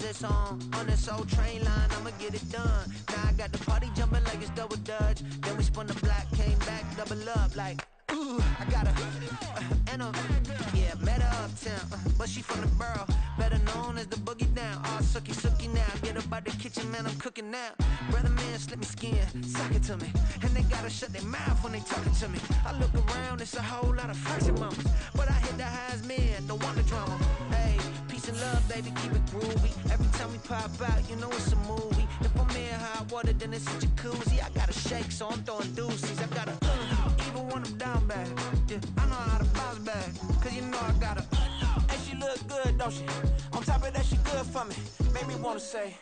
it's on this old train line, I'ma get it done. Now I got the party jumping like it's double dutch. Then we spun the block, came back, double up like, ooh, I got a, yeah, met her uptown, but she from the borough, better known as the boogie down. All sookie now, get up out the kitchen, man, I'm cooking now. Brother man, slip me skin, suck it to me, and they gotta shut their mouth when they talking to me. I look around, it's a whole lot of friction moments, but I hit the highs, man, don't want the drama. Hey, peace and love, baby, keep it groovy. Every time we pop out, you know it's a movie. If I'm in hot water, then it's a jacuzzi. I gotta shake, so I'm throwing deuces. I gotta, even when I'm down bad, yeah, I know how to bounce back, cause you know I gotta, and she look good, don't she? On top of that, she good for me, made me wanna say,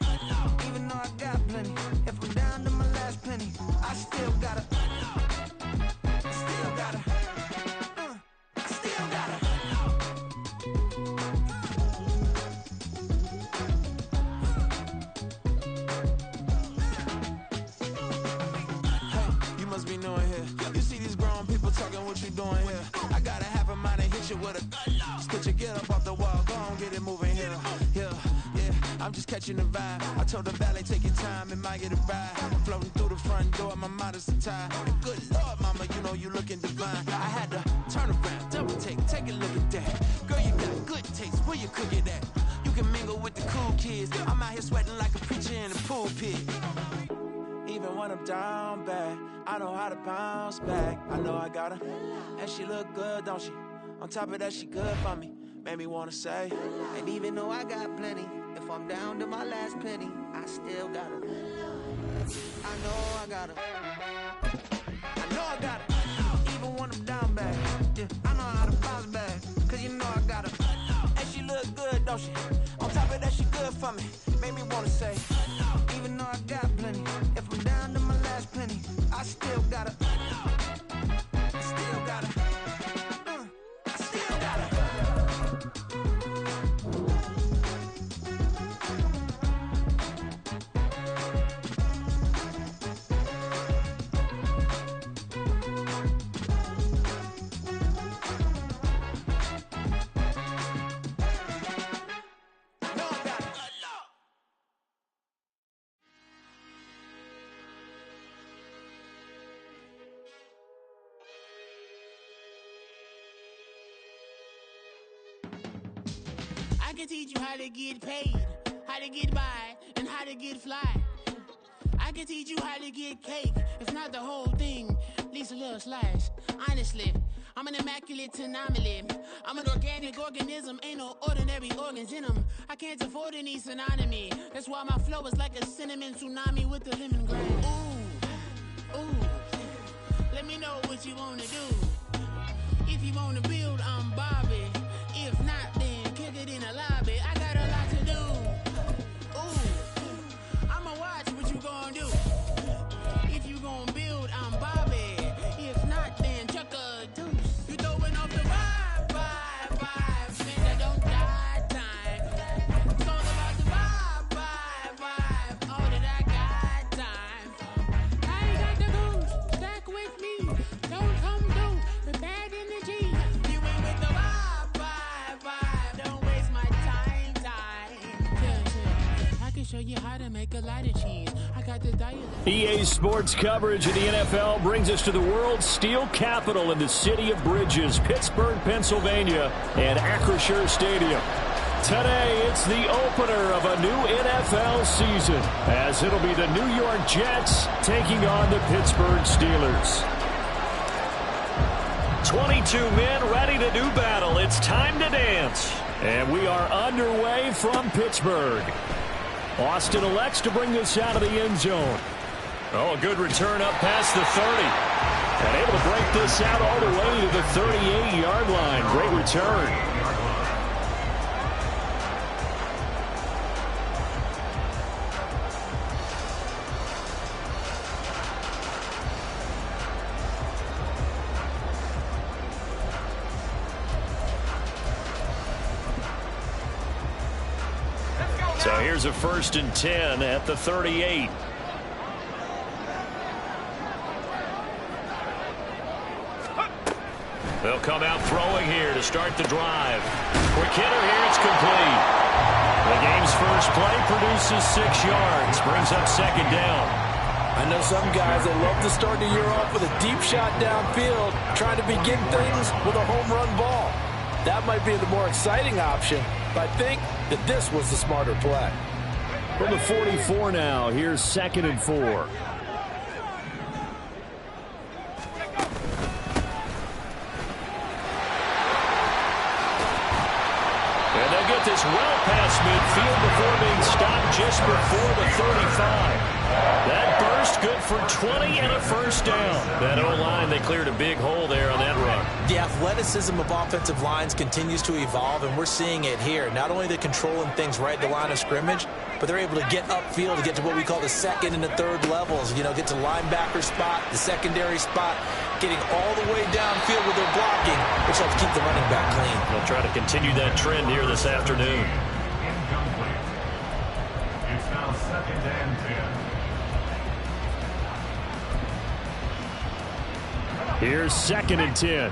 even though I got plenty, if I'm down to my last penny, I still gotta, I still gotta. Be knowing here. You see these grown people talking, what you doing here? I gotta have a mind to hit you with a spit you, get up off the wall, go on, get it moving here. Yeah, I'm just catching the vibe. I told the valet, take your time, it might get a ride. Floating through the front door, my mind is a tie. And good Lord, mama, you know you looking divine. I had to turn around, double take a look at that. Girl, you got good taste, where you cook it at? You can mingle with the cool kids. I'm out here sweating like a preacher in a pulpit. Even when I'm down bad, I know how to bounce back. I know I got her, and she look good, don't she? On top of that, she good for me, made me wanna say. And even though I got plenty, if I'm down to my last penny, I still got her. I know I got her. I know I got her. Even when I'm down bad, yeah, I know how to bounce back, cause you know I got her. And she look good, don't she? On top of that, she good for me, made me wanna say. Even though I got plenty, if I'm down to my last penny, I still gotta, I still gotta, I still gotta. I can teach you how to get paid, how to get by, and how to get fly. I can teach you how to get cake, if not the whole thing, at least a little slice. Honestly, I'm an immaculate anomaly. I'm an organic organism, ain't no ordinary organs in them. I can't afford any synonymy. That's why my flow is like a cinnamon tsunami with a lemongrass. Ooh, let me know what you wanna do. If you wanna build, I'm Bobby. If not, then kick it in the lobby. I got a lot to do. Ooh, I'ma watch what you gonna do. If you gonna build, I'm Bobby. If not, then chuck a deuce. You throwing off the vibe, man, I don't die time. It's all about the vibe, all that I got time. I ain't got the goose, stack with me. Don't come through the bad energy. You ain't with the vibe, don't waste my time. Yeah, I can show you how to make a lot of cheese. I got the diet. EA Sports coverage of the NFL brings us to the world's steel capital in the city of bridges, Pittsburgh, Pennsylvania, and Acrisure Stadium. Today, it's the opener of a new NFL season, as it'll be the New York Jets taking on the Pittsburgh Steelers. 22 men ready to do battle. It's time to dance. And we are underway from Pittsburgh. Austin elects to bring this out of the end zone. Oh, a good return up past the 30. And able to break this out all the way to the 38-yard line. Great return. So here's a 1st and 10 at the 38. They'll come out throwing here to start the drive. Quick hitter here, it's complete. The game's first play produces 6 yards. Brings up second down. I know some guys that love to start the year off with a deep shot downfield, trying to begin things with a home run ball. That might be the more exciting option, but I think that this was the smarter play. From the 44 now, here's 2nd and 4. And they'll get this well past midfield before being stopped just before the 35. That burst good for 20 and a first down. That O-line, they cleared a big hole there on that run. The athleticism of offensive lines continues to evolve, and we're seeing it here. Not only are they controlling things right at the line of scrimmage, but they're able to get upfield to get to what we call the second and the third levels. You know, get to linebacker spot, the secondary spot, getting all the way downfield with their blocking, which helps keep the running back clean. They'll try to continue that trend here this afternoon. It's now 2nd and 10. Here's 2nd and 10.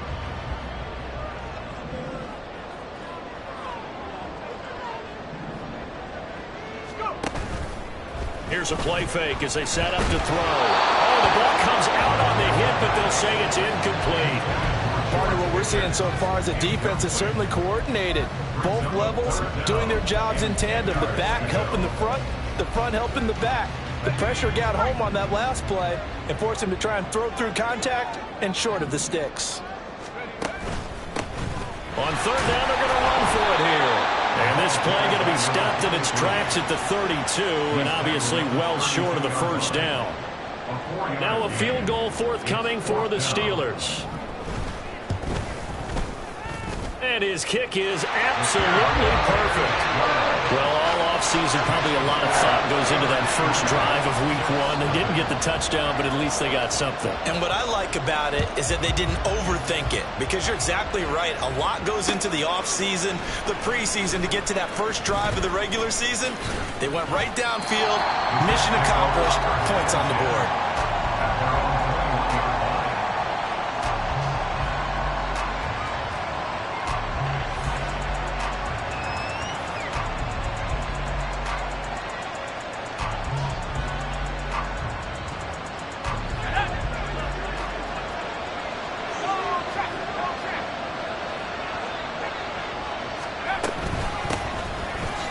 Here's a play fake as they set up to throw. Oh, the ball comes out on the hit, but they'll say it's incomplete. Part of what we're seeing so far is the defense is certainly coordinated. Both levels doing their jobs in tandem. The back helping the front helping the back. The pressure got home on that last play and forced him to try and throw through contact and short of the sticks. On 3rd down, they're going to run for it here. And this play going to be stopped in its tracks at the 32, and obviously well short of the first down. Now a field goal forthcoming for the Steelers. And his kick is absolutely perfect. Well, all offseason, probably a lot of thought goes into that first drive of week 1. They didn't get the touchdown, but at least they got something. And what I like about it is that they didn't overthink it, because you're exactly right. A lot goes into the offseason, the preseason, to get to that first drive of the regular season. They went right downfield, mission accomplished, points on the board.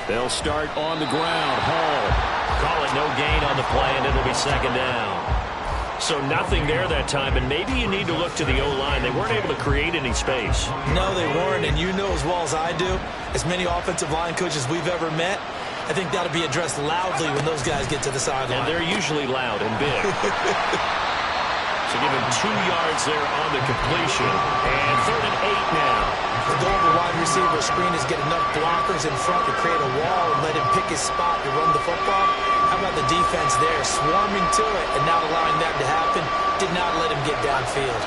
They'll start on the ground. Hall. Call it no gain on the play, and it'll be 2nd down. So nothing there that time, and maybe you need to look to the O-line. They weren't able to create any space. No, they weren't, and you know as well as I do, as many offensive line coaches we've ever met, I think that'll be addressed loudly when those guys get to the sideline. And they're usually loud and big. So give him 2 yards there on the completion. And 3rd and 8 now. The goal of a wide receiver screen is get enough blockers in front to create a wall and let him pick his spot to run the football. How about the defense there, swarming to it and not allowing that to happen? Did not let him get downfield.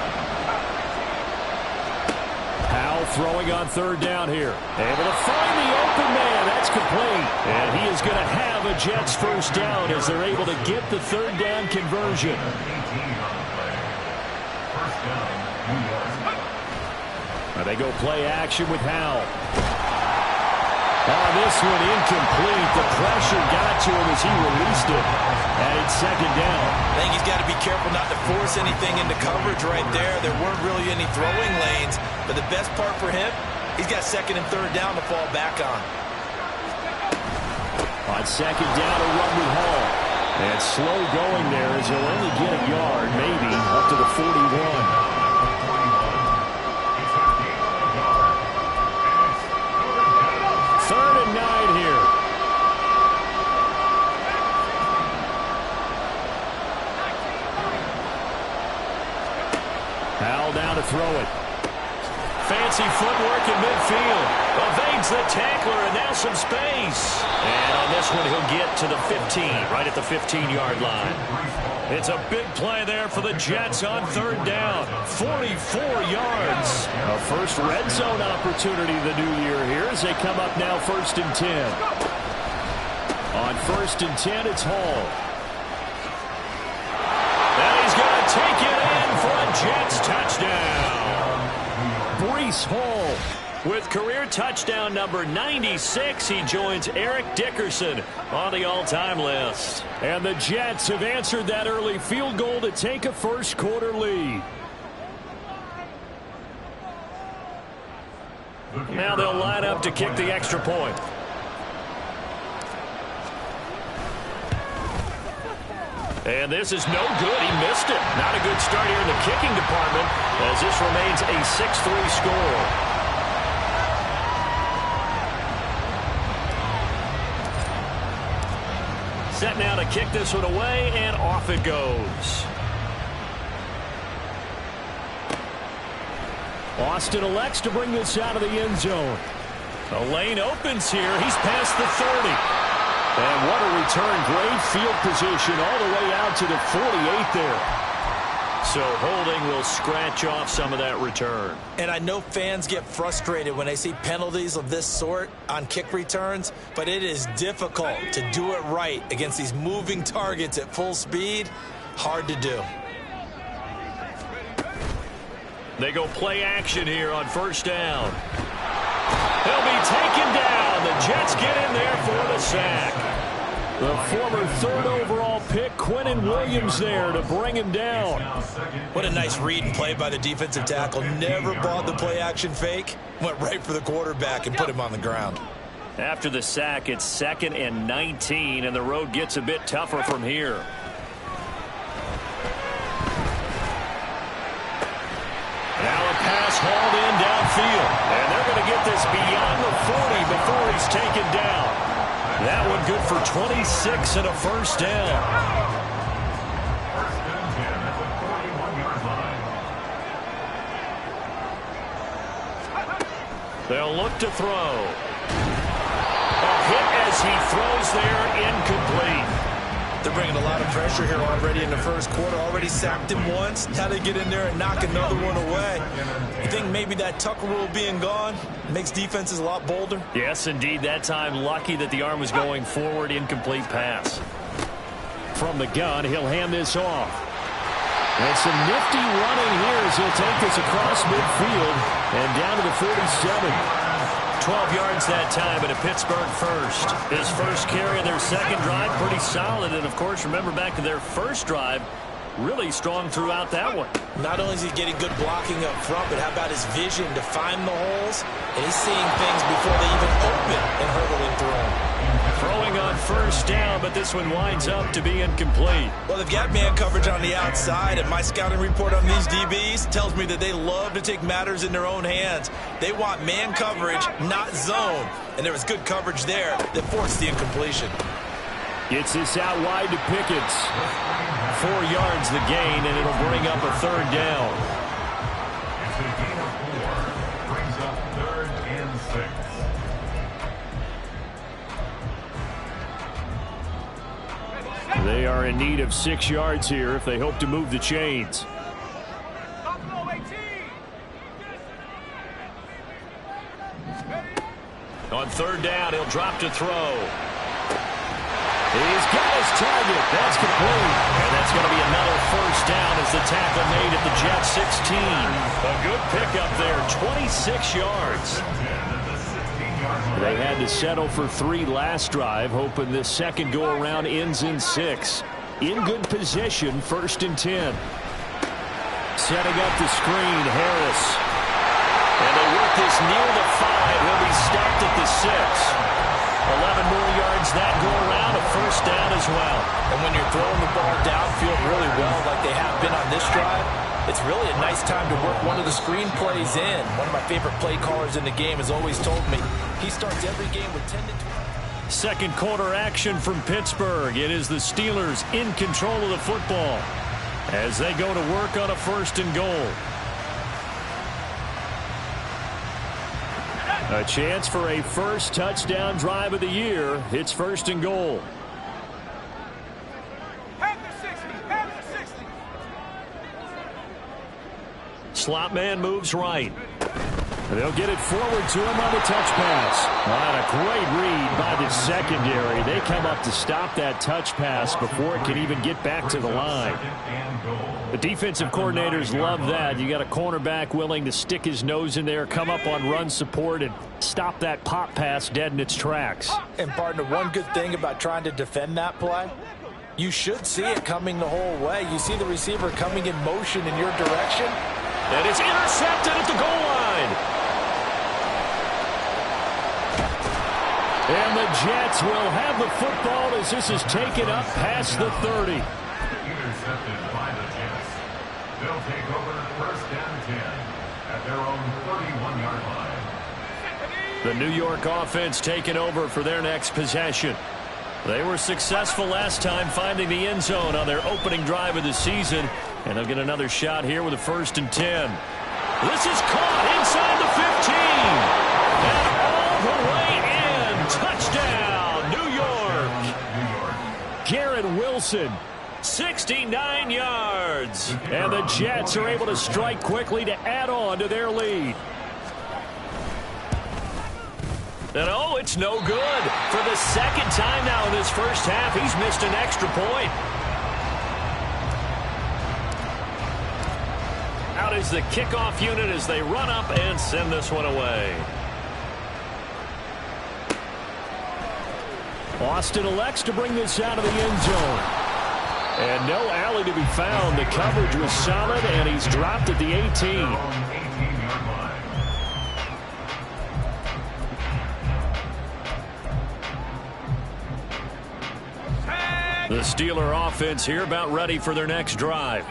Powell throwing on 3rd down here. Able to find the open man. That's complete. And he is going to have a Jets first down as they're able to get the 3rd down conversion. They go play action with Howell. Oh, this one incomplete. The pressure got to him as he released it. And it's 2nd down. I think he's got to be careful not to force anything into coverage right there. There weren't really any throwing lanes. But the best part for him, he's got 2nd and 3rd down to fall back on. On 2nd down, a run with Hall. And slow going there as he'll only get a yard, maybe, up to the 41. 3rd and 9 here. Howell down to throw it. Fancy footwork in midfield. Evades the tackler, and now some space. And on this one, he'll get to the 15, right at the 15-yard line. It's a big play there for the Jets on 3rd down. 44 yards. A first red zone opportunity the new year here as they come up now 1st and 10. On 1st and 10, it's Hall. And he's going to take it in for a Jets touchdown. Breece Hall With career touchdown number 96, he joins Eric Dickerson on the all-time list. And the Jets have answered that early field goal to take a first-quarter lead. Now they'll line up to kick the extra point. And this is no good. He missed it. Not a good start here in the kicking department as this remains a 6-3 score. Set now to kick this one away, and off it goes. Austin elects to bring this out of the end zone. The lane opens here. He's past the 30. And what a return. Great field position all the way out to the 48 there. So holding will scratch off some of that return. And I know fans get frustrated when they see penalties of this sort on kick returns, but it is difficult to do it right against these moving targets at full speed. Hard to do. They go play action here on first down. He'll be taken down. The Jets get in there for the sack. The former third overall pick, Quentin Williams, there to bring him down. What a nice read and play by the defensive tackle. Never bought the play action fake. Went right for the quarterback and put him on the ground. After the sack, it's 2nd and 19, and the road gets a bit tougher from here. Now a pass hauled in downfield. And they're going to get this beyond the 40 before he's taken down. That one good for 26 and a first down. First and 10 at the 41-yard line. They'll look to throw. A hit as he throws there, incomplete. They're bringing a lot of pressure here already in the first quarter. Already sacked him once. Now they get in there and knock another one away. You think maybe that Tucker rule being gone makes defenses a lot bolder? Yes, indeed. That time, lucky that the arm was going forward. Incomplete pass. From the gun, he'll hand this off. And some nifty running here as he'll take this across midfield and down to the 47. 12 yards that time, and a Pittsburgh first. His first carry of their second drive, pretty solid. And, of course, remember back to their first drive, really strong throughout that one. Not only is he getting good blocking up front, but how about his vision to find the holes? And he's seeing things before they even open and hurdling through them. Throwing on first down, but this one winds up to be incomplete. Well, they've got man coverage on the outside, and my scouting report on these DBs tells me that they love to take matters in their own hands. They want man coverage, not zone. And there was good coverage there that forced the incompletion. Gets this out wide to Pickens. 4 yards the gain, and it'll bring up a third down. It's a gain of 4. Brings up 3rd and 6. They are in need of 6 yards here if they hope to move the chains. On third down, he'll drop to throw. He's got his target. That's complete. And that's going to be another first down as the tackle made at the Jets 16. A good pickup there, 26 yards. They had to settle for 3 last drive, hoping this second go-around ends in 6. In good position, 1st and 10. Setting up the screen, Harris. And they work this near the 5. He'll be stopped at the 6. 11 more yards that go-around, a first down as well. And when you're throwing the ball downfield really well like they have been on this drive, it's really a nice time to work one of the screen plays in. One of my favorite play callers in the game has always told me he starts every game with 10 to 12. Second quarter action from Pittsburgh. It is the Steelers in control of the football as they go to work on a 1st and goal. A chance for a first touchdown drive of the year. It's 1st and goal. Slot man moves right. They'll get it forward to him on the touch pass. On a great read by the secondary. They come up to stop that touch pass before it can even get back to the line. The defensive coordinators love that. You got a cornerback willing to stick his nose in there, come up on run support, and stop that pop pass dead in its tracks. And, partner, one good thing about trying to defend that play, you should see it coming the whole way. You see the receiver coming in motion in your direction. And it's intercepted at the goal line. And the Jets will have the football as this is taken up past the 30. Intercepted by the Jets. They'll take over first and 10 at their own 31-yard line. The New York offense taking over for their next possession. They were successful last time finding the end zone on their opening drive of the season. And they'll get another shot here with a first and 10. This is caught inside the 15. And all the way in. Touchdown, New York. Garrett Wilson, 69 yards. And the Jets are able to strike quickly to add on to their lead. And oh, it's no good. For the second time now in this first half, he's missed an extra point. Out is the kickoff unit as they run up and send this one away. Austin elects to bring this out of the end zone. And no alley to be found. The coverage was solid, and he's dropped at the 18. The Steeler offense here about ready for their next drive.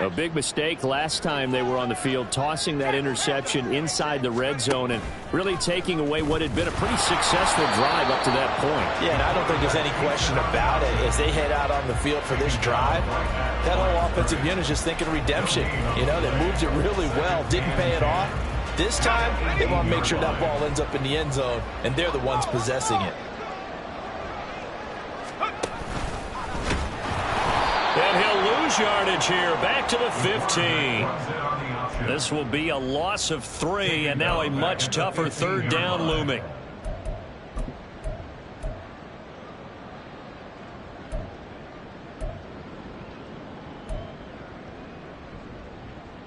A big mistake last time they were on the field, tossing that interception inside the red zone and really taking away what had been a pretty successful drive up to that point. Yeah, and I don't think there's any question about it. As they head out on the field for this drive, that whole offensive unit is just thinking redemption. You know, they moved it really well, didn't pay it off. This time, they want to make sure that ball ends up in the end zone, and they're the ones possessing it. And he'll lose yardage here, back to the 15. This will be a loss of 3, and now a much tougher third down looming.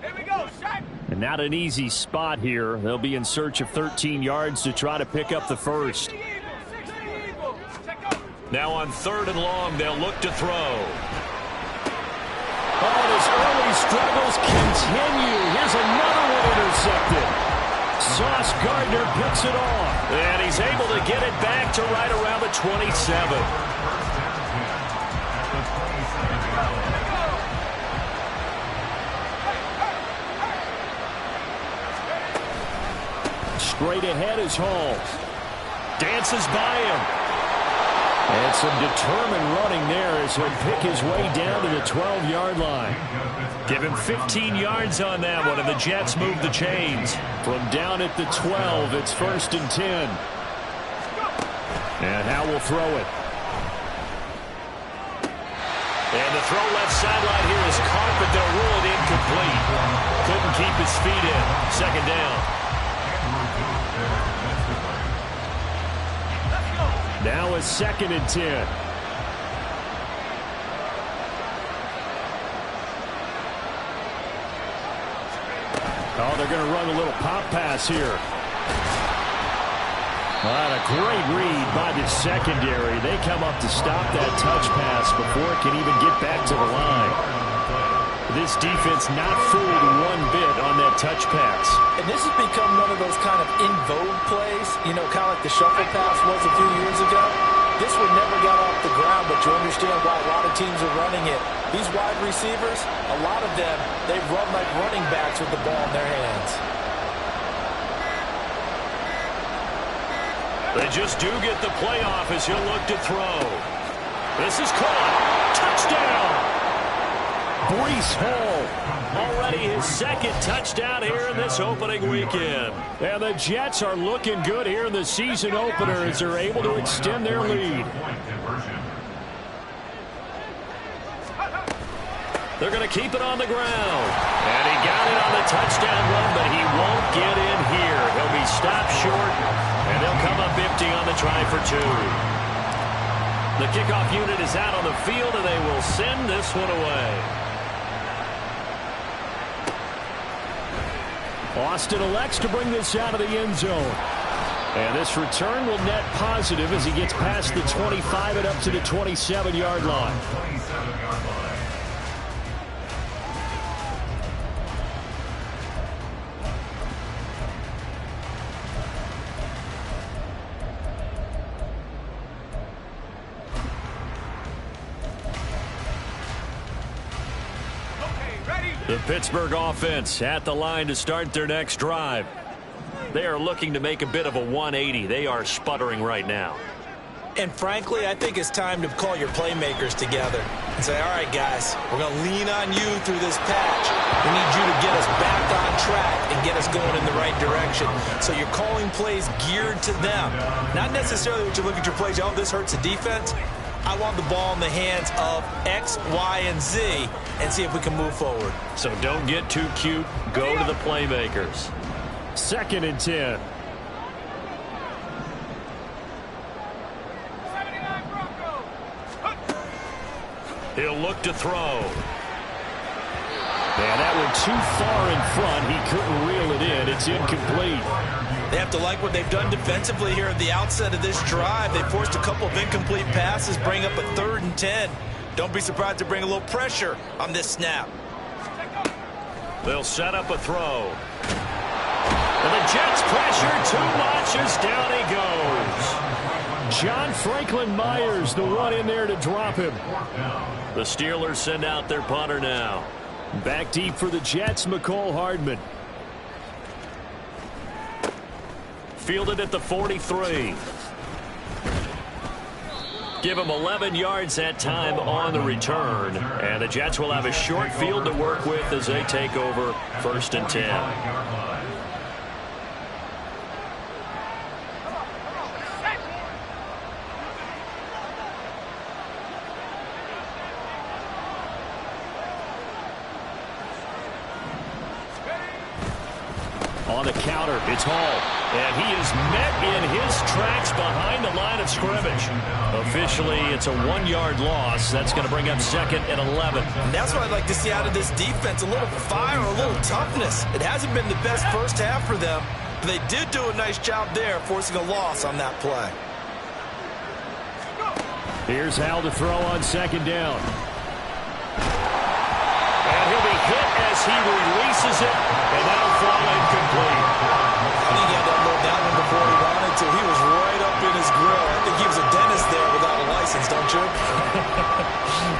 Here we go, shot. And not an easy spot here. They'll be in search of 13 yards to try to pick up the first. Now on 3rd and long, they'll look to throw. Oh, his early struggles continue. Here's another one intercepted. Sauce Gardner picks it off. And he's able to get it back to right around the 27. Straight ahead is Hall. Dances by him. And some determined running there as he'll pick his way down to the 12-yard line. Give him 15 yards on that one, and the Jets move the chains. From down at the 12, it's 1st and 10. And Howe will throw it. And the throw left sideline here is caught, but they'll rule it incomplete. Couldn't keep his feet in. 2nd down. Now a 2nd and 10. Oh, they're going to run a little pop pass here. What a great read by the secondary. They come up to stop that touch pass before it can even get back to the line. This defense not fooled one bit on that touch pass. And this has become one of those kind of in vogue plays, you know, kind of like the shuffle pass was a few years ago. This one never got off the ground, but you understand why a lot of teams are running it. These wide receivers, a lot of them, they run like running backs with the ball in their hands. They just do get the playoff as he'll look to throw. This is caught. Touchdown! Breece Hall, already his 2nd touchdown here in this opening weekend. And the Jets are looking good here in the season opener as they're able to extend their lead. They're going to keep it on the ground. And he got it on the touchdown run, but he won't get in here. He'll be stopped short, and they'll come up empty on the try for 2. The kickoff unit is out on the field, and they will send this one away. Austin elects to bring this out of the end zone. And this return will net positive as he gets past the 25 and up to the 27-yard line. 27-yard line. The Pittsburgh offense at the line to start their next drive. They are looking to make a bit of a 180. They are sputtering right now. And frankly, I think it's time to call your playmakers together and say, all right, guys, we're going to lean on you through this patch. We need you to get us back on track and get us going in the right direction. So you're calling plays geared to them. Not necessarily what you look at your plays, oh, this hurts the defense. I want the ball in the hands of X, Y, and Z and see if we can move forward. So don't get too cute. Go to the playmakers. 2nd and 10. He'll look to throw. And that went too far in front. He couldn't reel it in. It's incomplete. They have to like what they've done defensively here at the outset of this drive. They forced a couple of incomplete passes, bring up a 3rd and 10. Don't be surprised to bring a little pressure on this snap. They'll set up a throw. And the Jets pressure too much as down he goes. John Franklin Myers, the one in there to drop him. The Steelers send out their punter now. Back deep for the Jets, McCole Hardman. Fielded at the 43. Give him 11 yards that time on the return. And the Jets will have a short field to work with as they take over 1st and 10. On the counter, it's Hall. And he is met in his tracks behind the line of scrimmage. Officially, it's a 1-yard loss. That's going to bring up 2nd and 11. And that's what I'd like to see out of this defense. A little fire, a little toughness. It hasn't been the best first half for them, but they did do a nice job there, forcing a loss on that play. Here's Hal to throw on 2nd down. And he'll be hit as he releases it, and that'll fall incomplete. I think he had that little down one before he wanted to. He was right up in his grill. I think he was a dentist there without a license, don't you?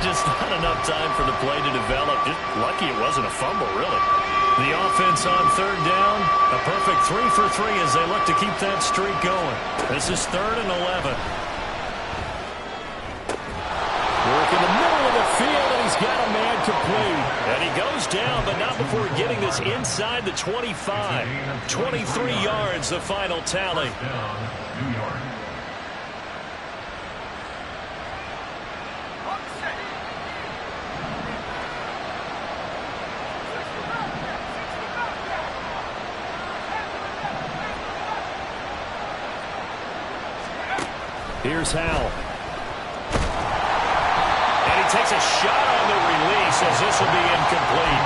Just not enough time for the play to develop. Just lucky it wasn't a fumble, really. The offense on 3rd down. A perfect 3 for 3 as they look to keep that streak going. This is 3rd and 11. Work in the middle of the field, and he's got a man complete. And he goes down, but not before getting this inside the 25. 23 yards, the final tally. New York. Here's Hal. Takes a shot on the release as this will be incomplete.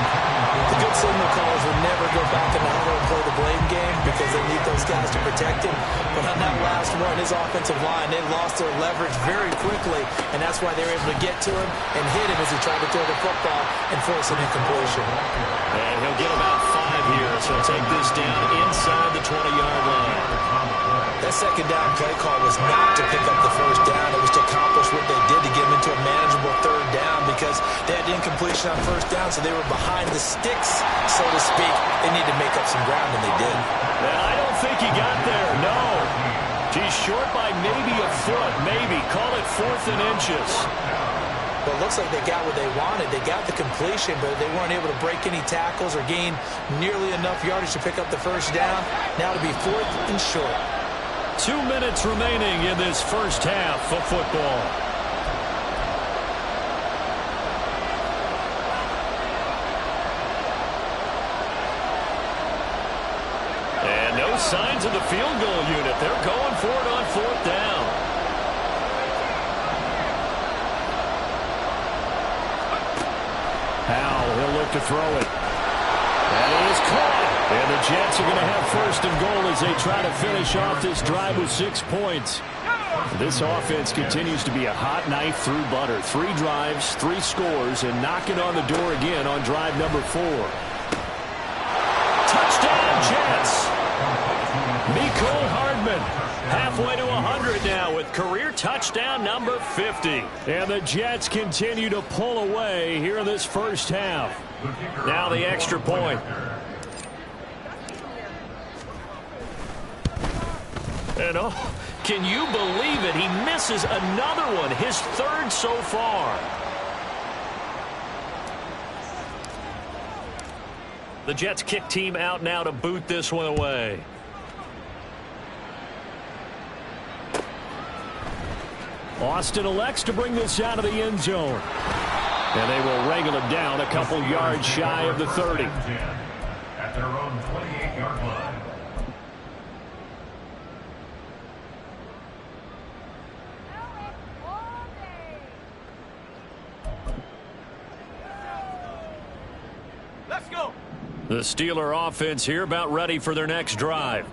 The good signal callers will never go back in the huddle and play the blame game because they need those guys to protect him. But on that last one, his offensive line, they lost their leverage very quickly, and that's why they were able to get to him and hit him as he tried to throw the football and force an incompletion. And he'll get about 5 here, so he'll take this down inside the 20-yard line. That 2nd down play call was not to pick up the 1st down. It was to accomplish what they did to get him into a manageable 3rd down because they had incompletion on 1st down, so they were behind the sticks, so to speak. They needed to make up some ground, and they did. And I don't think he got there, no. He's short by maybe a foot, maybe. Call it 4th and inches. Well, it looks like they got what they wanted. They got the completion, but they weren't able to break any tackles or gain nearly enough yardage to pick up the 1st down. Now to be 4th and short. 2 minutes remaining in this first half of football. signs of the field goal unit. They're going for it on 4th down. Howell, he'll look to throw it. That is caught. And the Jets are going to have 1st and goal as they try to finish off this drive with 6 points. This offense continues to be a hot knife through butter. 3 drives, 3 scores, and knocking on the door again on drive number 4. Touchdown, Jets! Mecole Hardman halfway to 100 now with career touchdown number 50. And the Jets continue to pull away here in this first half. Now the extra point. And oh, can you believe it? He misses another one, his 3rd so far. The Jets kick team out now to boot this one away. Austin elects to bring this out of the end zone. And they will wrangle it down a couple yards shy of the 30. At their own 28-yard line. Let's go. The Steeler offense here about ready for their next drive.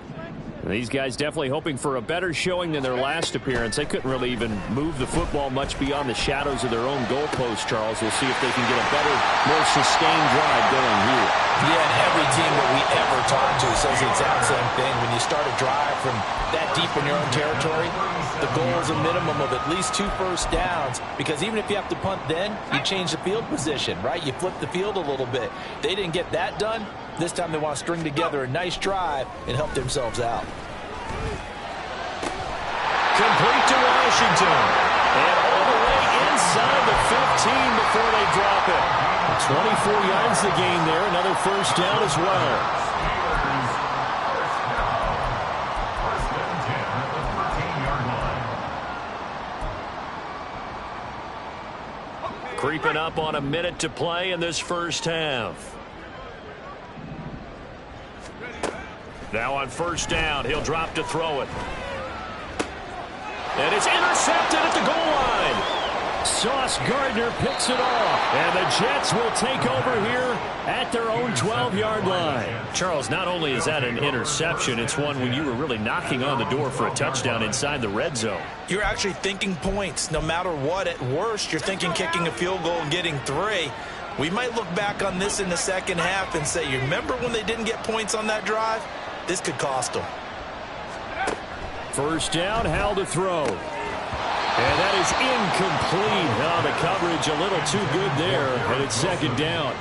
These guys definitely hoping for a better showing than their last appearance. They couldn't really even move the football much beyond the shadows of their own goalpost, Charles. We'll see if they can get a better, more sustained drive going here. Yeah, and every team that we ever talk to says the exact same thing. When you start a drive from that deep in your own territory, the goal is a minimum of at least 2 first downs, because even if you have to punt then, you change the field position, right? You flip the field a little bit. They didn't get that done. This time they want to string together a nice drive and help themselves out. Complete to Washington. And all the way inside the 15 before they drop it. 24 yards the gain there. Another first down as well. First and 10 at the 13-yard line. Creeping up on a minute to play in this first half. Now on first down, he'll drop to throw it. And it's intercepted at the goal line. Sauce Gardner picks it off. And the Jets will take over here at their own 12-yard line. Charles, not only is that an interception, it's one when you were really knocking on the door for a touchdown inside the red zone. You're actually thinking points. No matter what, at worst, you're thinking kicking a field goal and getting 3. We might look back on this in the second half and say, you remember when they didn't get points on that drive? This could cost them. First down, Howell to throw. And that is incomplete. Oh, the coverage a little too good there, and it's second down.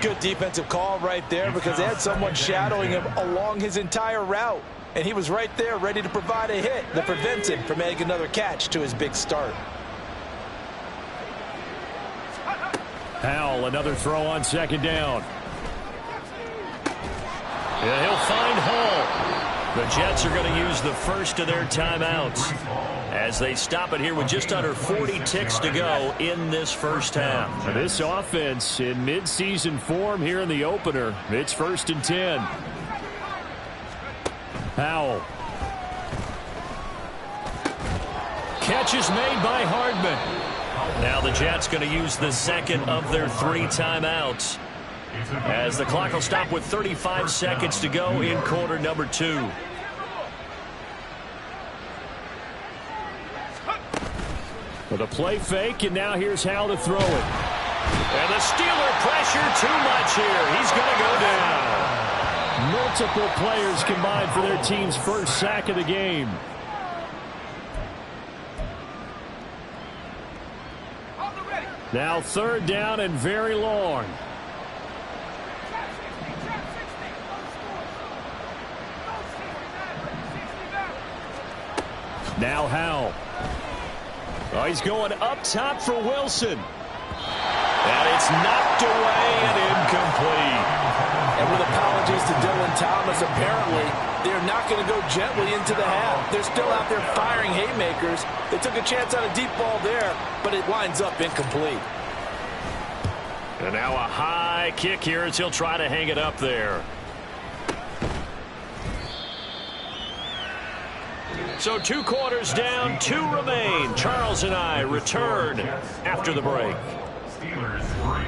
Good defensive call right there, because they had someone shadowing him along his entire route. And he was right there ready to provide a hit that prevents him from making another catch to his big start. Howell, another throw on second down. And he'll find Hall. The Jets are going to use the first of their timeouts as they stop it here with just under 40 ticks to go in this first half. This offense in midseason form here in the opener. It's 1st and 10. Howell. Catch is made by Hardman. Now the Jets going to use the second of their 3 timeouts, as the clock will stop with 35 seconds to go in quarter number 2. With a play fake, and now here's Howell to throw it. And the Steeler pressure too much here. He's going to go down. Multiple players combined for their team's first sack of the game. Now 3rd down and very long. Now Howell. Oh, he's going up top for Wilson. And it's knocked away and incomplete. And with apologies to Dylan Thomas, apparently they're not going to go gently into the half. They're still out there firing haymakers. They took a chance on a deep ball there, but it winds up incomplete. And now a high kick here as he'll try to hang it up there. So 2 quarters down, 2 remain. Charles and I return after the break. Steelers 3.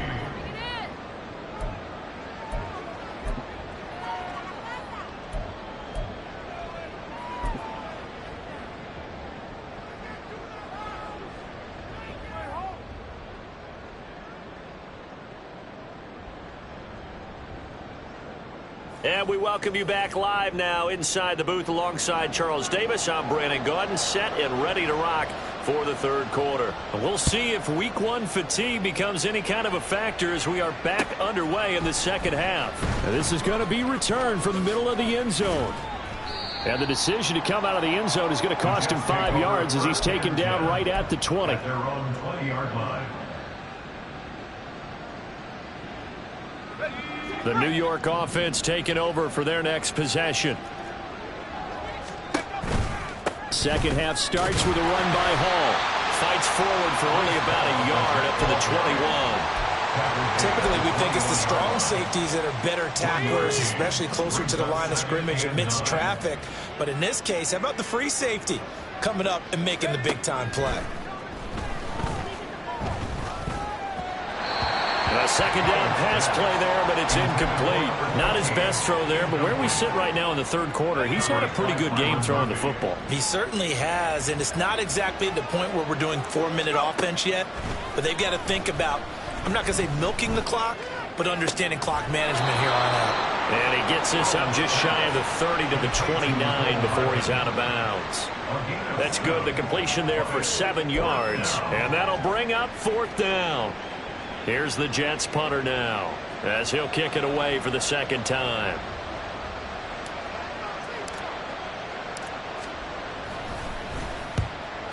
And we welcome you back live now inside the booth alongside Charles Davis. I'm Brandon Gaudin, set and ready to rock for the 3rd quarter. And we'll see if week 1 fatigue becomes any kind of a factor as we are back underway in the 2nd half. And this is going to be returned from the middle of the end zone. And the decision to come out of the end zone is going to cost him 5 yards as he's taken down right at the 20. At their own 20-yard line. The New York offense taking over for their next possession. 2nd half starts with a run by Hall. Fights forward for only about a yard up to the 21. Typically, we think it's the strong safeties that are better tacklers, especially closer to the line of scrimmage amidst traffic. But in this case, how about the free safety coming up and making the big-time play? A 2nd down pass play there, but it's incomplete. Not his best throw there, but where we sit right now in the 3rd quarter, he's had a pretty good game throwing the football. He certainly has, and it's not exactly at the point where we're doing 4-minute offense yet, but they've got to think about, I'm not going to say milking the clock, but understanding clock management here on out. And he gets us up just shy of the 30 to the 29 before he's out of bounds. That's good. The completion there for 7 yards, and that'll bring up 4th down. Here's the Jets punter now as he'll kick it away for the 2nd time.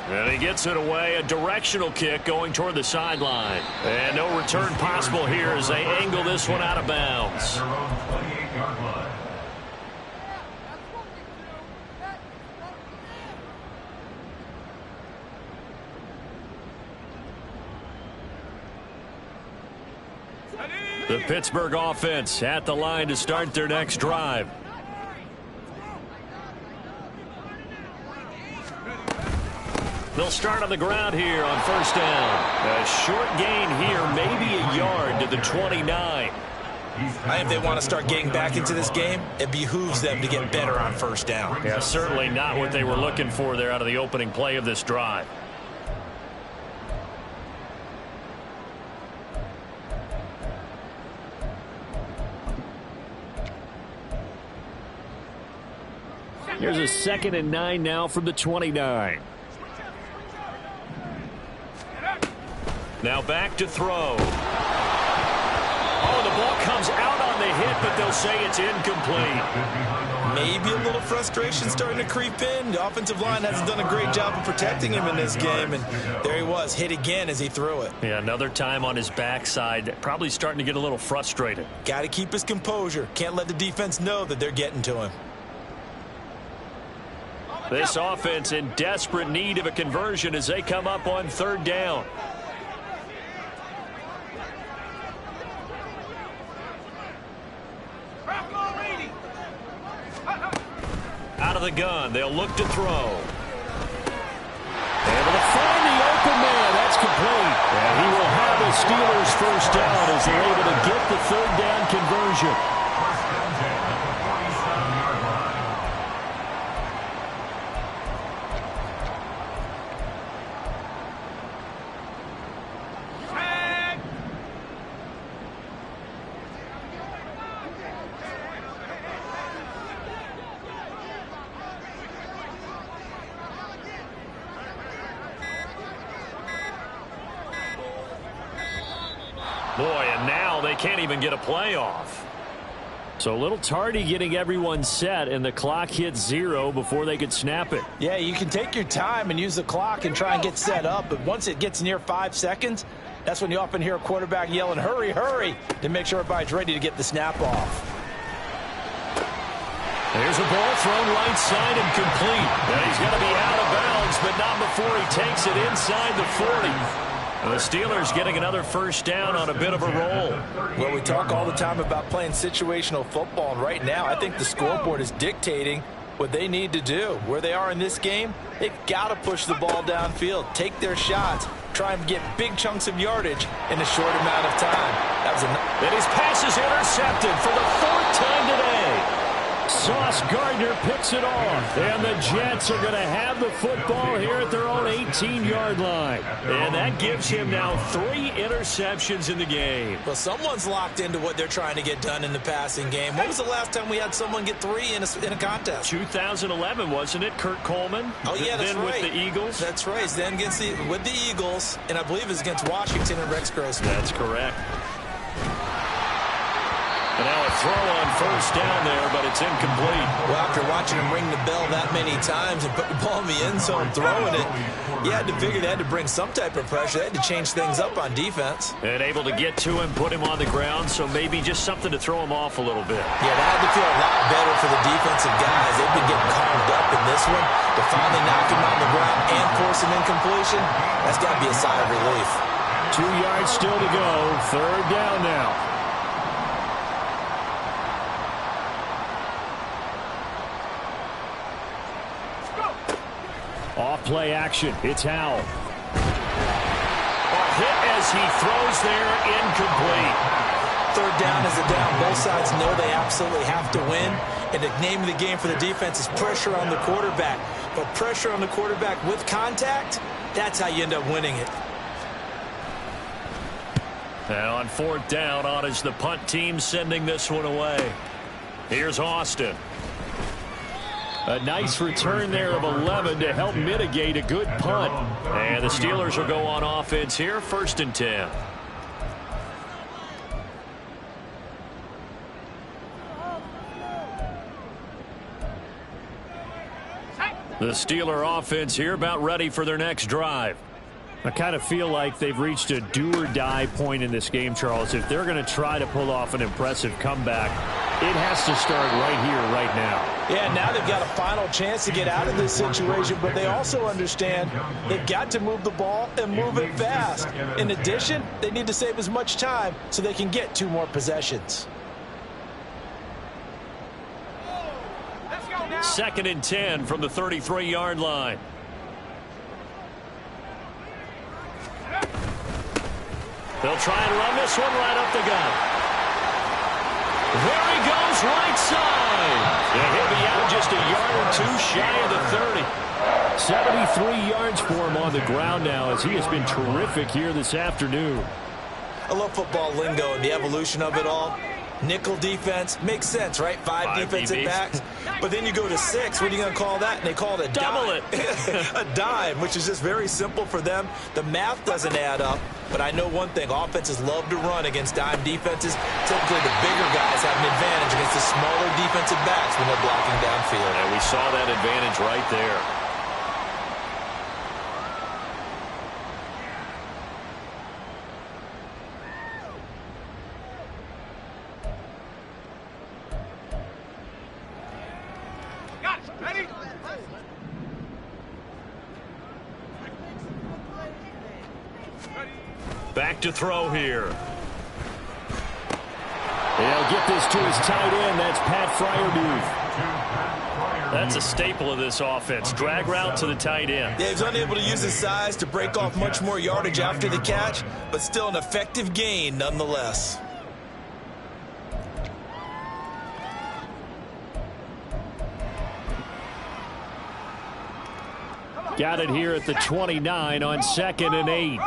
And he gets it away, a directional kick going toward the sideline. And no return possible here as they angle this one out of bounds. At their own 28-yard line. The Pittsburgh offense at the line to start their next drive. They'll start on the ground here on 1st down. A short gain here, maybe a yard to the 29. I think if they want to start getting back into this game, it behooves them to get better on 1st down. Yeah, certainly not what they were looking for there out of the opening play of this drive. Here's a 2nd and 9 now from the 29. Now back to throw. Oh, the ball comes out on the hit, but they'll say it's incomplete. Maybe a little frustration starting to creep in. The offensive line hasn't done a great job of protecting him in this game, and there he was, hit again as he threw it. Yeah, another time on his backside, probably starting to get a little frustrated. Got to keep his composure. Can't let the defense know that they're getting to him. This offense in desperate need of a conversion as they come up on 3rd down. Out of the gun, they'll look to throw. Able to find the open man. That's complete. And he will have the Steelers 1st down as they're able to get the 3rd down conversion. First down 10 at the 47-yard line. Boy, and now they can't even get a play off. So a little tardy getting everyone set, and the clock hits 0 before they could snap it. Yeah, you can take your time and use the clock and try and get set up, but once it gets near 5 seconds, that's when you often hear a quarterback yelling, hurry, hurry, to make sure everybody's ready to get the snap off. There's a ball thrown right side and complete. And he's going to be out of bounds, but not before he takes it inside the 40. And the Steelers getting another 1st down on a bit of a roll. Well, we talk all the time about playing situational football, and right now I think the scoreboard is dictating what they need to do. Where they are in this game, they've got to push the ball downfield, take their shots, try and get big chunks of yardage in a short amount of time. And his pass is intercepted for the 4th time today. Sauce Gardner picks it off, and the Jets are going to have the football here at their own 18-yard line. And that gives him now 3 interceptions in the game. Well, someone's locked into what they're trying to get done in the passing game. When was the last time we had someone get 3 in a contest? 2011, wasn't it, Kurt Coleman? Oh, yeah, that's then right. with the Eagles. That's right. Then with the Eagles, and I believe it's against Washington and Rex Grossman. That's correct. And now a throw on 1st down there, but it's incomplete. Well, after watching him ring the bell that many times and put the ball in the end zone throwing it, you had to figure they had to bring some type of pressure. They had to change things up on defense. And able to get to him, put him on the ground, so maybe just something to throw him off a little bit. Yeah, that had to feel a lot better for the defensive guys. They've been getting carved up in this one. To finally knock him on the ground and force an incompletion, that's got to be a sigh of relief. 2 yards still to go. 3rd down now. Off play action. It's Howell. A hit as he throws there, incomplete. 3rd down is a down. Both sides know they absolutely have to win. And the name of the game for the defense is pressure on the quarterback. But pressure on the quarterback with contact, that's how you end up winning it. Now on 4th down, on is the punt team sending this one away. Here's Austin. A nice return there of 11 to help mitigate a good punt. And the Steelers will go on offense here, 1st and 10. The Steeler offense here about ready for their next drive. I kind of feel like they've reached a do-or-die point in this game, Charles. If they're going to try to pull off an impressive comeback, it has to start right here, right now. Yeah, now they've got a final chance to get out of this situation, but they also understand they've got to move the ball and move it fast. In addition, they need to save as much time so they can get 2 more possessions. 2nd and 10 from the 33-yard line. They'll try and run this one right up the gut. There he goes, right side. And he'll be out just a yard or 2 shy of the 30. 73 yards for him on the ground now as he has been terrific here this afternoon. I love football lingo and the evolution of it all. Nickel defense makes sense, right? 5 defensive DBs. backs. But then you go to 6. What are you going to call that? And they call it a Double dime. A dime, which is just very simple for them. The math doesn't add up. But I know one thing. Offenses love to run against dime defenses. Typically, the bigger guys have an advantage against the smaller defensive backs when they're blocking downfield. And we saw that advantage right there. Back to throw here. He'll get this to his tight end. That's Pat Freiermuth. That's a staple of this offense. Drag route to the tight end. Yeah, he's unable to use his size to break off much more yardage after the catch, but still an effective gain nonetheless. Got it here at the 29 on 2nd and 8.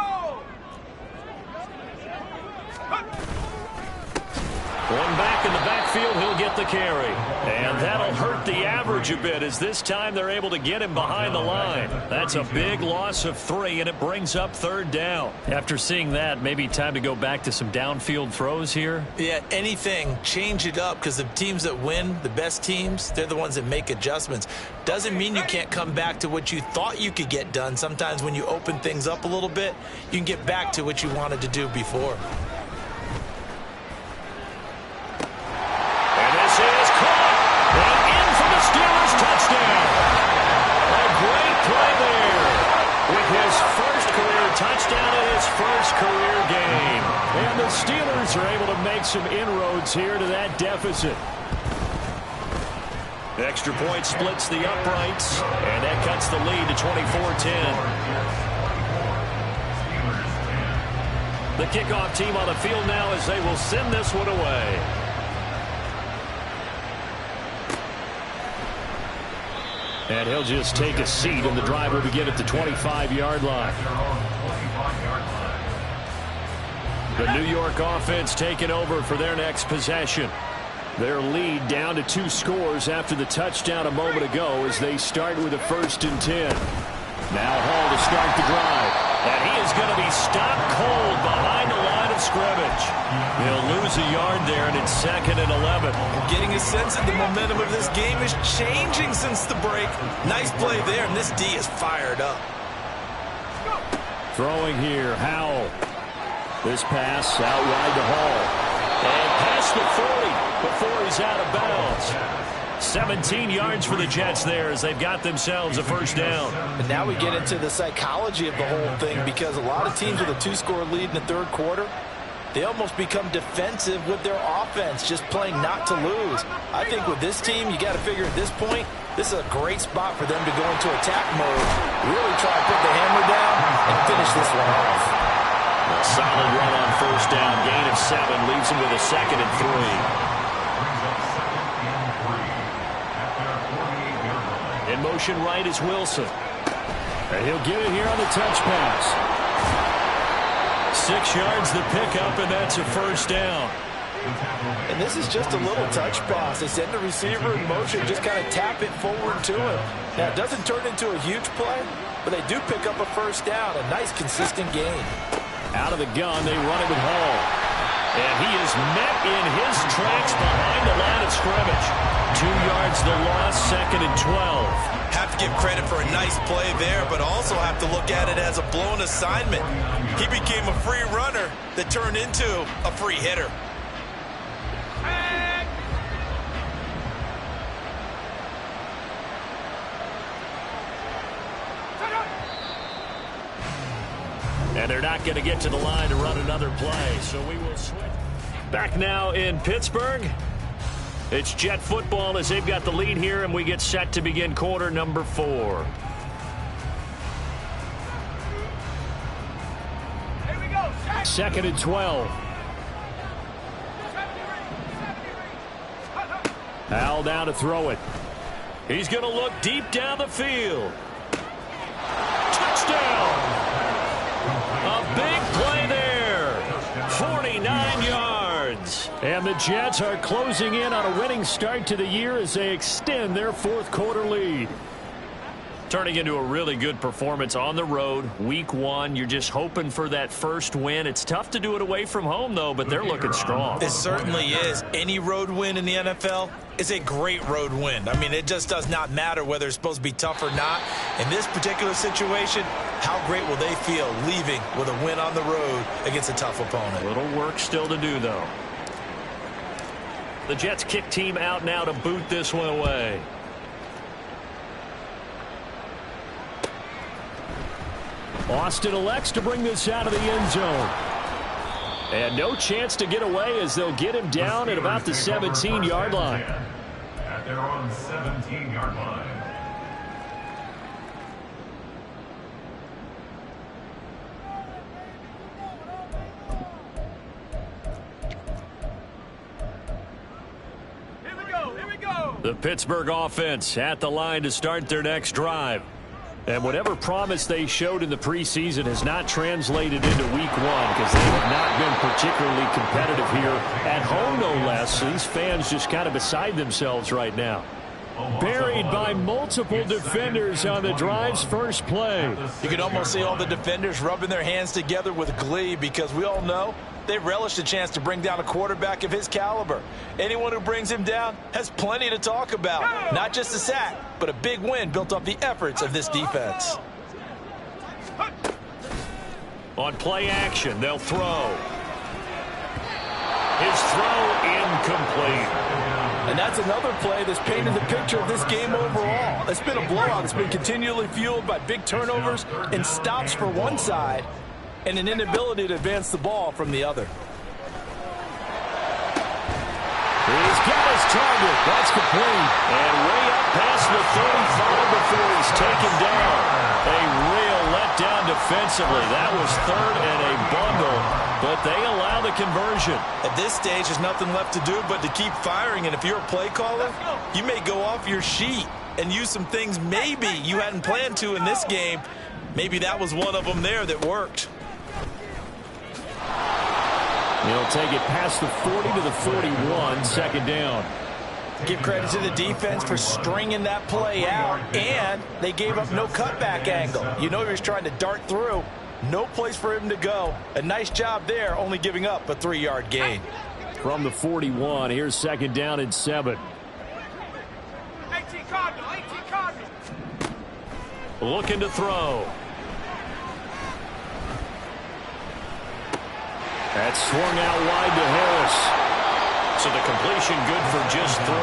One back in the backfield, he'll get the carry. And that'll hurt the average a bit as this time they're able to get him behind the line. That's a big loss of 3, and it brings up 3rd down. After seeing that, maybe time to go back to some downfield throws here. Yeah, anything, change it up, because the teams that win, the best teams, they're the ones that make adjustments. Doesn't mean you can't come back to what you thought you could get done. Sometimes when you open things up a little bit, you can get back to what you wanted to do before. Steelers touchdown. A great play there with his first career touchdown in his first career game. And the Steelers are able to make some inroads here to that deficit. Extra point splits the uprights, and that cuts the lead to 24-10. The kickoff team on the field now as they will send this one away. And he'll just take a seat, and the drive will begin at the 25-yard line. The New York offense taking over for their next possession. Their lead down to 2 scores after the touchdown a moment ago as they start with a 1st and 10. Now Hall to start the drive. And he is going to be stopped cold behind the line of scrimmage. He'll lose a yard there, and it's 2nd and 11. I'm getting a sense that the momentum of this game is changing since the break. Nice play there, and this D is fired up. Throwing here, Howell. This pass out wide to Hall. And past the 40 before he's out of bounds. 17 yards for the Jets there as they've got themselves a 1st down. And now we get into the psychology of the whole thing, because a lot of teams with a 2-score lead in the 3rd quarter, they almost become defensive with their offense, just playing not to lose. I think with this team, you got to figure at this point, this is a great spot for them to go into attack mode, really try to put the hammer down and finish this one off. A solid run on 1st down, gain of 7, leaves him with a 2nd and 3. In motion right is Wilson. And he'll get it here on the touch pass. 6 yards the pickup, and that's a 1st down. And this is just a little touch pass. They send the receiver in motion, just kind of tap it forward to him. Now, it doesn't turn into a huge play, but they do pick up a 1st down, a nice, consistent gain. Out of the gun, they run it with Hall. And he is met in his tracks behind the line of scrimmage. 2 yards the loss, 2nd and 12. Have to give credit for a nice play there, but also have to look at it as a blown assignment. He became a free runner that turned into a free hitter. And they're not going to get to the line to run another play, so we will switch. Back now in Pittsburgh. It's Jet football as they've got the lead here, and we get set to begin quarter number 4. Here we go. 2nd and 12. Howell down to throw it. He's going to look deep down the field. Touchdown! A big play there. 49 yards. And the Jets are closing in on a winning start to the year as they extend their 4th quarter lead. Turning into a really good performance on the road. Week 1, you're just hoping for that first win. It's tough to do it away from home, though, but they're looking strong. It certainly is. Any road win in the NFL is a great road win. I mean, it just does not matter whether it's supposed to be tough or not. In this particular situation, how great will they feel leaving with a win on the road against a tough opponent? A little work still to do, though. The Jets kick team out now to boot this one away. Austin elects to bring this out of the end zone. And no chance to get away as they'll get him down at about the 17-yard line. At their own 17-yard line. Here we go. The Pittsburgh offense at the line to start their next drive. And whatever promise they showed in the preseason has not translated into week 1 because they have not been particularly competitive here at home, no less. These fans just kind of beside themselves right now. Buried by multiple defenders on the drive's first play. You can almost see all the defenders rubbing their hands together with glee because we all know they relish the chance to bring down a quarterback of his caliber. Anyone who brings him down has plenty to talk about. Not just a sack, but a big win built off the efforts of this defense. On play action, they'll throw. His throw incomplete. And that's another play that's painted the picture of this game overall. It's been a blowout. It's been continually fueled by big turnovers and stops for one side and an inability to advance the ball from the other. He's got his target. That's complete. And way up past the 35 before he's taken down. A real letdown defensively. That was third and a bundle, but they allow the conversion. At this stage, there's nothing left to do but to keep firing. And if you're a play caller, you may go off your sheet and use some things maybe you hadn't planned to in this game. Maybe that was one of them there that worked. He'll take it past the 40 to the 41, second down. Give credit to the defense for stringing that play out, and they gave up no cutback angle. You know he was trying to dart through. No place for him to go. A nice job there, only giving up a 3-yard gain. From the 41, here's second down and 7. 18 Cardinal, 18 Cardinal. Looking to throw. That's swung out wide to Harris. So the completion good for just 3.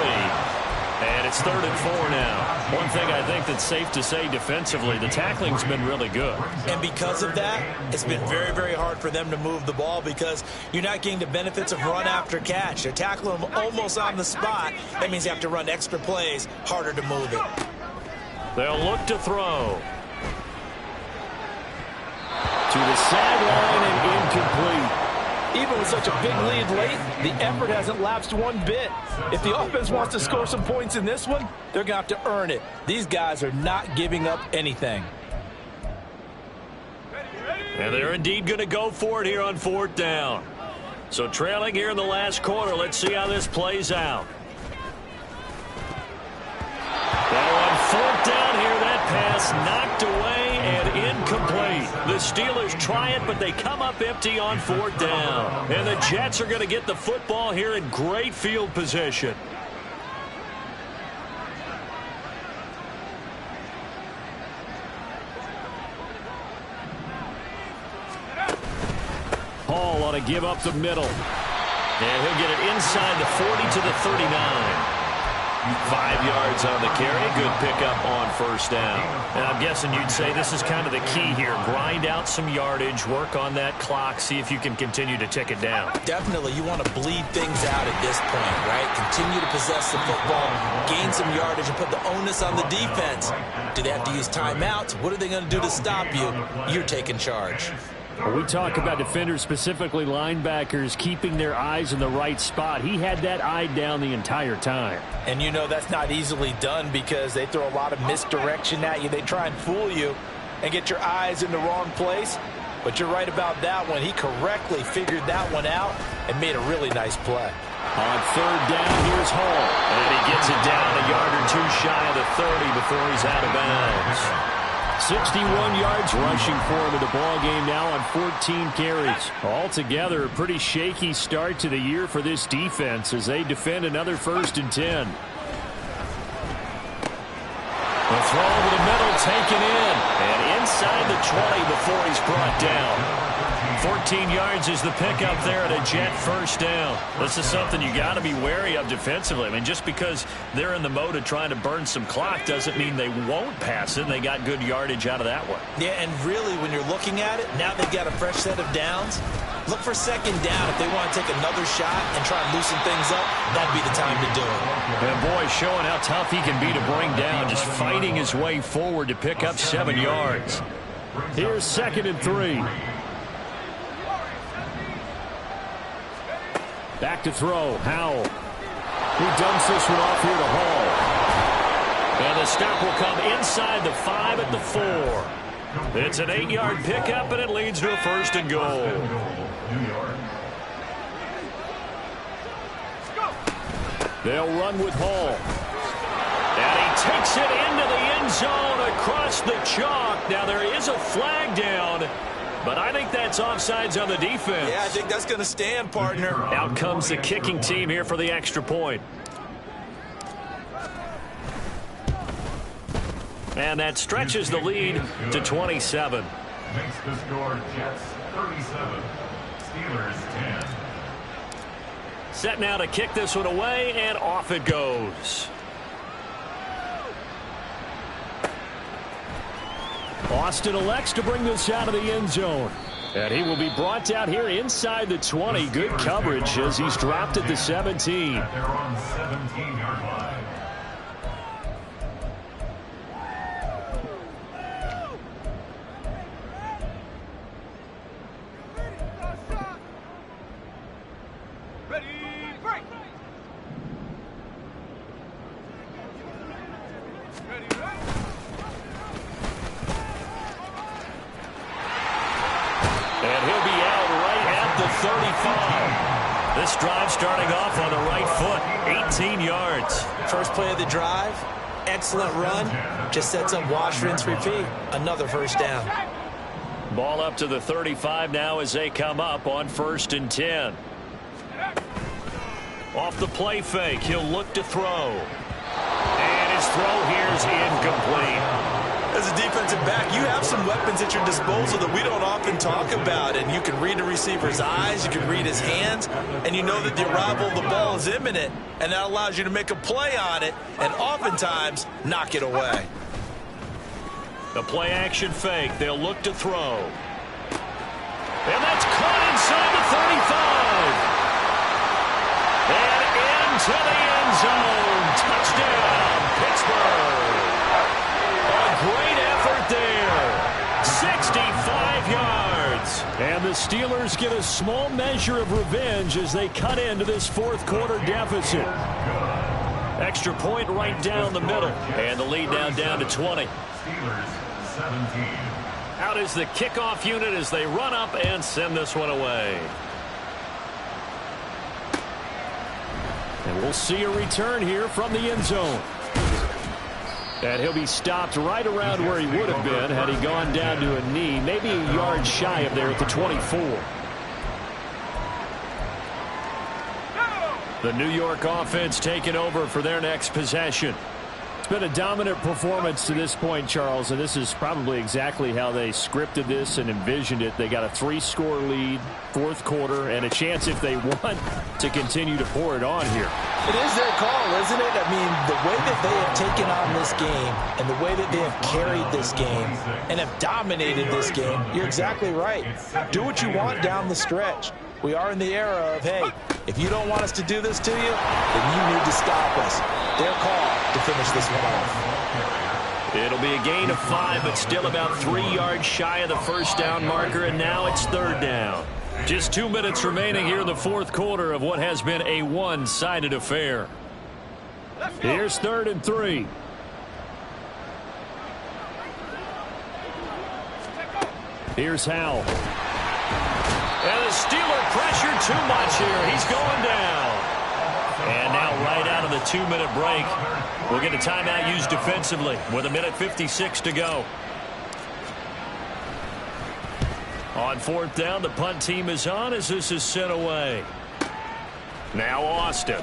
And it's 3rd and 4 now. One thing I think that's safe to say defensively, the tackling's been really good. And because of that, it's been very, very hard for them to move the ball because you're not getting the benefits of run after catch. They're tackling them almost on the spot. That means you have to run extra plays, harder to move it. They'll look to throw. To the sideline and incomplete. Even with such a big lead late, the effort hasn't lapsed one bit. If the offense wants to score some points in this one, they're going to have to earn it. These guys are not giving up anything. And they're indeed going to go for it here on 4th down. So trailing here in the last quarter, let's see how this plays out. Now on 4th down here, that pass knocked away and incomplete. The Steelers try it, but they come up empty on 4th down. And the Jets are going to get the football here in great field position. Hall ought to give up the middle. And he'll get it inside the 40 to the 39. 5 yards on the carry. Good pickup on 1st down. And I'm guessing you'd say this is kind of the key here. Grind out some yardage, work on that clock, see if you can continue to tick it down. Definitely, you want to bleed things out at this point, right? Continue to possess the football, gain some yardage, and put the onus on the defense. Do they have to use timeouts? What are they going to do to stop you? You're taking charge. We talk about defenders, specifically linebackers, keeping their eyes in the right spot. He had that eye down the entire time. And you know that's not easily done because they throw a lot of misdirection at you. They try and fool you and get your eyes in the wrong place. But you're right about that one. He correctly figured that one out and made a really nice play. On 3rd down, here's Hall. And he gets it down a yard or two shy of the 30 before he's out of bounds. 61 yards rushing for him in the ball game now on 14 carries. Altogether, a pretty shaky start to the year for this defense as they defend another 1st and 10. The throw over the middle taken in. And inside the 20 before he's brought down. 14 yards is the pickup there at a Jet 1st down. This is something you got to be wary of defensively. I mean, just because they're in the mode of trying to burn some clock doesn't mean they won't pass it. They got good yardage out of that one. Yeah, and really, when you're looking at it, now they've got a fresh set of downs. Look for 2nd down. If they want to take another shot and try and loosen things up, that'd be the time to do it. And boy, showing how tough he can be to bring down, just fighting his way forward to pick up 7 yards. Here's 2nd and 3. Back to throw. Howell. He dumps this one off here to Hall. And the stop will come inside the 5 at the 4. It's an 8-yard pickup, and it leads to a 1st and goal. They'll run with Hall. And he takes it into the end zone across the chalk. Now there is a flag down, but I think that's offsides on the defense. Yeah, I think that's going to stand, partner. Out comes the kicking team here for the extra point. And that stretches the lead to 27. Makes the score Jets 37, Steelers 10. Set now to kick this one away, and off it goes. Austin elects to bring this out of the end zone. And he will be brought down here inside the 20. Good coverage as he's dropped at the 17. At their own 17-yard line. This drive starting off on the right foot, 18 yards. First play of the drive, excellent run, just sets up wash, rinse, repeat. Another first down. Ball up to the 35 now as they come up on 1st and 10. Off the play fake, he'll look to throw. And his throw here is incomplete. As a defensive back, you have some weapons at your disposal that we don't often talk about. And you can read the receiver's eyes, you can read his hands, and you know that the arrival of the ball is imminent. And that allows you to make a play on it and oftentimes knock it away. The play action fake. They'll look to throw. And that's caught inside the 35. And into the end zone. Touchdown, Pittsburgh. A great effort there. 65 yards. And the Steelers get a small measure of revenge as they cut into this fourth quarter deficit. Extra point right down the middle. And the lead now down to 20. Steelers 17. Out is the kickoff unit as they run up and send this one away. And we'll see a return here from the end zone. And he'll be stopped right around where he would have been had he gone down to a knee, maybe a yard shy of there at the 24. The New York offense taking over for their next possession. It's been a dominant performance to this point, Charles, and this is probably exactly how they scripted this and envisioned it. They got a 3-score lead, fourth quarter, and a chance, if they want, to continue to pour it on here. It is their call, isn't it? I mean, the way that they have taken on this game and the way that they have carried this game and have dominated this game, you're exactly right. Do what you want down the stretch. We are in the era of, hey, if you don't want us to do this to you, then you need to stop us. Their call to finish this one off. It'll be a gain of 5, but still about 3 yards shy of the first down marker, and now it's third down. Just 2 minutes remaining here in the fourth quarter of what has been a one-sided affair. Here's 3rd and 3. Here's Howell. And the Steeler pressure too much here. He's going down. And now right out of the 2-minute break, we'll get a timeout used defensively with 1:56 to go. On 4th down, the punt team is on as this is sent away. Now Austin.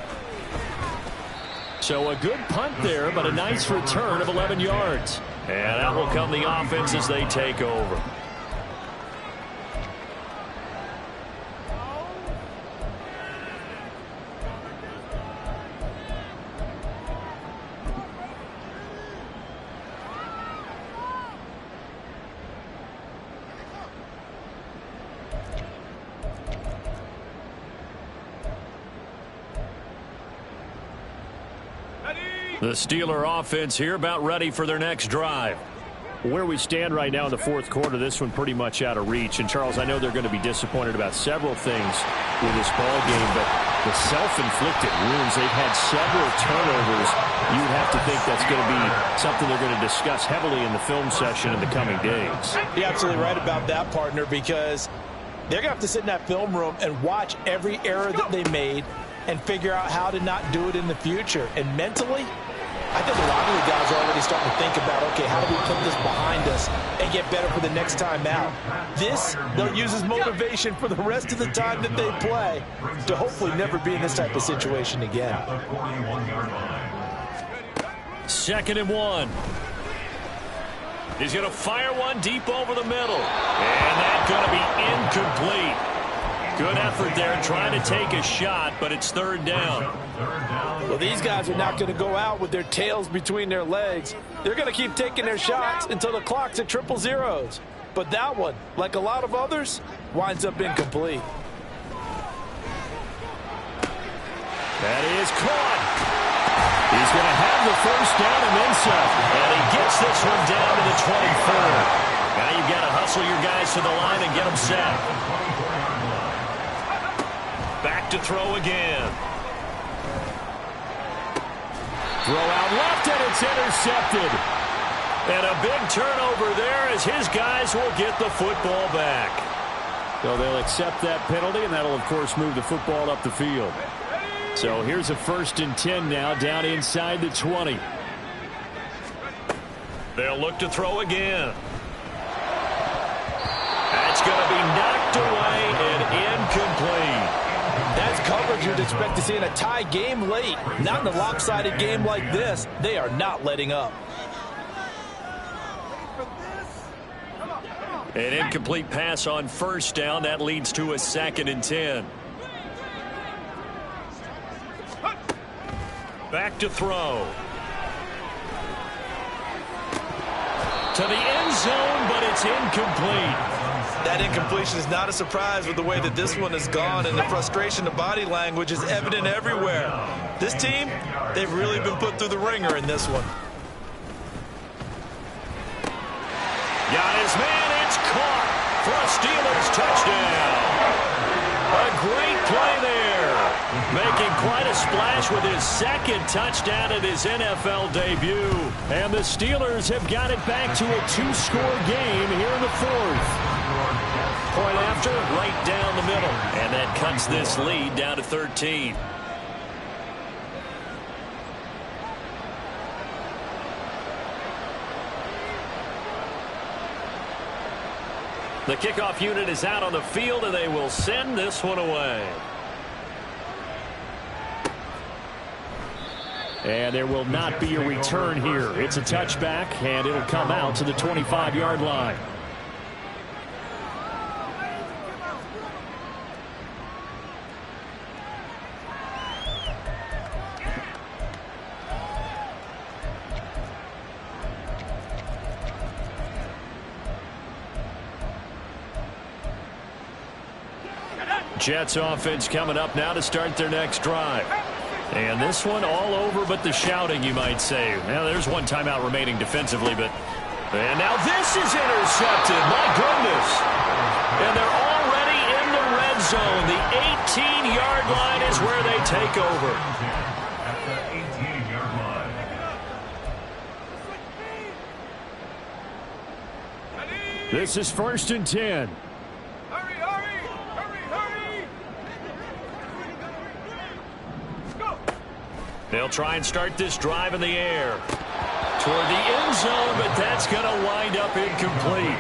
So a good punt there, but a nice return of 11 yards. And out will come the offense as they take over. The Steeler offense here about ready for their next drive. Where we stand right now in the fourth quarter, this one pretty much out of reach. And, Charles, I know they're going to be disappointed about several things with this ball game, but the self-inflicted wounds, they've had several turnovers. You would have to think that's going to be something they're going to discuss heavily in the film session in the coming days. You're absolutely right about that, partner, because they're going to have to sit in that film room and watch every error that they made and figure out how to not do it in the future. And mentally, I think a lot of the guys are already starting to think about, okay, how do we put this behind us and get better for the next time out? This, they'll use as motivation for the rest of the time that they play to hopefully never be in this type of situation again. 2nd and 1. He's going to fire one deep over the middle. And that's going to be incomplete. Good effort there trying to take a shot, but it's 3rd down. Well, these guys are not going to go out with their tails between their legs. They're going to keep taking their shots until the clock's at 000. But that one, like a lot of others, winds up incomplete. That is caught. He's going to have the first down and then some. And he gets this one down to the 24. Now you've got to hustle your guys to the line and get them set. Back to throw again. Throw out left, and it's intercepted. And a big turnover there as his guys will get the football back. So they'll accept that penalty, and that'll, of course, move the football up the field. So here's a 1st and 10 now, down inside the 20. They'll look to throw again. That's going to be knocked away and incomplete. That's coverage you'd expect to see in a tie game late. Not in a lopsided game like this. They are not letting up. An incomplete pass on 1st down. That leads to a 2nd and 10. Back to throw. To the end zone, but it's incomplete. That incompletion is not a surprise with the way that this one has gone, and the frustration of body language is evident everywhere. This team, they've really been put through the ringer in this one. Got his man, it's caught for a Steelers touchdown. A great play there. Making quite a splash with his 2nd touchdown at his NFL debut. And the Steelers have got it back to a 2-score game here in the 4th. Point after, right down the middle. And that cuts this lead down to 13. The kickoff unit is out on the field, and they will send this one away. And there will not be a return here. It's a touchback, and it'll come out to the 25-yard line. Jets offense coming up now to start their next drive. And this one all over but the shouting, you might say. Now, there's one timeout remaining defensively, but... And now this is intercepted. My goodness. And they're already in the red zone. The 18-yard line is where they take over. At the 18-yard line. This is 1st and 10. They'll try and start this drive in the air. Toward the end zone, but that's going to wind up incomplete.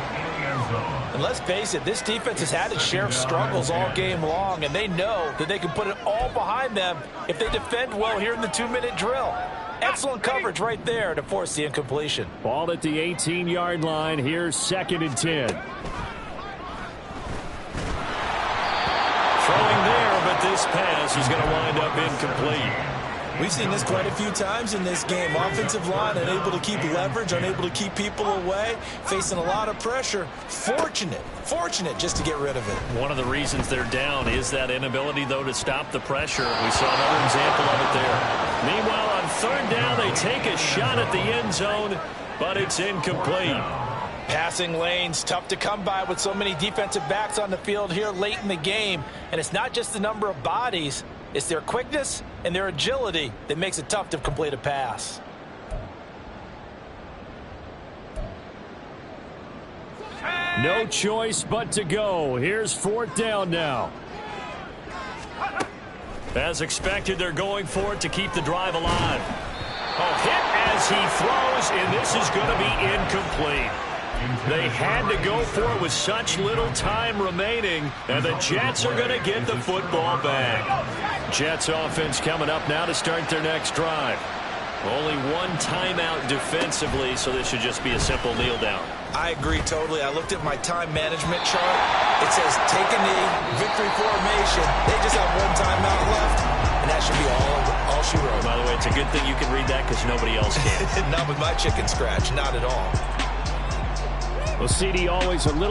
And let's face it, this defense has had its share of struggles all game long, and they know that they can put it all behind them if they defend well here in the 2-minute drill. Excellent coverage right there to force the incompletion. Ball at the 18-yard line. Here's 2nd and 10. Throwing there, but this pass is going to wind up incomplete. We've seen this quite a few times in this game. Offensive line unable to keep leverage, unable to keep people away, facing a lot of pressure. Fortunate just to get rid of it. One of the reasons they're down is that inability, though, to stop the pressure. We saw another example of it there. Meanwhile, on 3rd down, they take a shot at the end zone, but it's incomplete. Passing lanes, tough to come by with so many defensive backs on the field here late in the game. And it's not just the number of bodies. It's their quickness and their agility that makes it tough to complete a pass. No choice but to go. Here's 4th down now. As expected, they're going for it to keep the drive alive. Oh, hit as he throws, and this is going to be incomplete. They had to go for it with such little time remaining, and the Jets are going to get the football back. Jets offense coming up now to start their next drive. Only one timeout defensively, so this should just be a simple kneel down. I agree totally. I looked at my time management chart. It says take a knee, victory formation. They just have one timeout left, and that should be all she wrote. By the way, it's a good thing you can read that because nobody else can. Not with my chicken scratch, not at all. Well, CD always a little